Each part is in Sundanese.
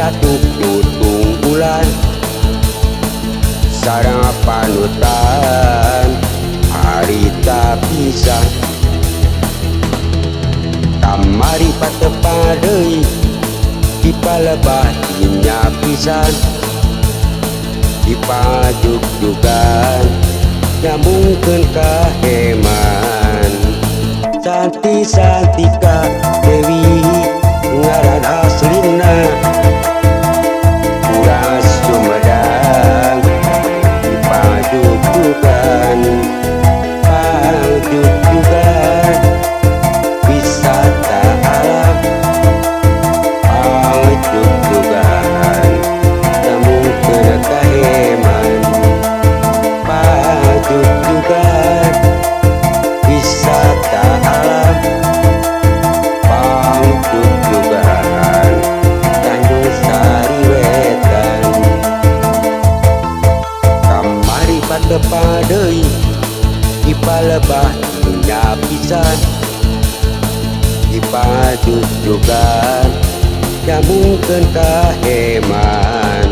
ratu tunggulan sareng panutan harita pisan kamari patepa deui dipalebah dinya pisan dipajuk-jugan nyambungkeun ka heman Santi-Santika Dewi ngaran aslina urang Sumedang dipajuk-jugan pajuk-jugan wisata alam pajuk-jugan nyambungkeun ka heman pajuk-jugan wisata alam pajuk-jugan Tanjung Sari Wetan kamari patepa deui dipalebah dinya pisan dipajuk-jugan nyambungkeun ka heman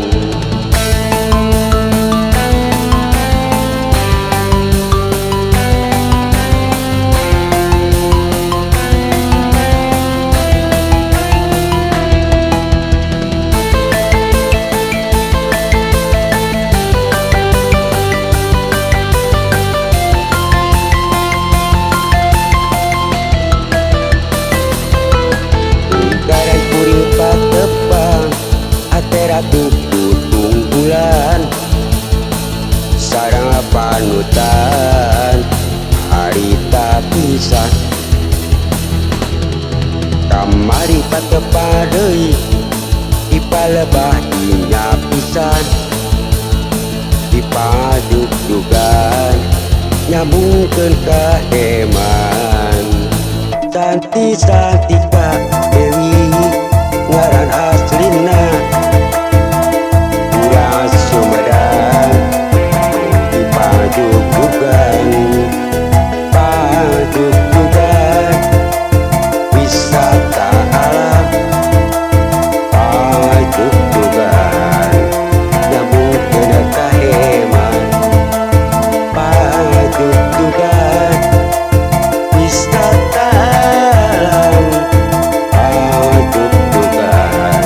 ratu tunggulan sareng panutan harita pisan kamari patepa deui dipalebah dinya pisan dipajuk-jugan nyambungkeun ka heman Santi-Santika Dewi ngaran aslina Sumedang dipajuk-jugan pajuk-jugan wisata alam pajuk-jugan nyambungkeun ka heman pajuk-jugan wisata alam pajuk-jugan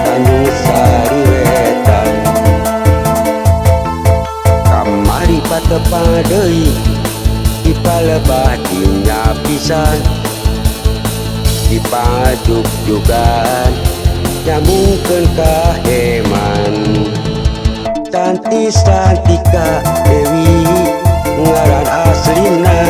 Tanjung Sari Wetan kamari patepa deui dipalebah dinya pisan dipajuk-jugan nyambungkeun ka heman Santi-Santika Dewi ngaran aslina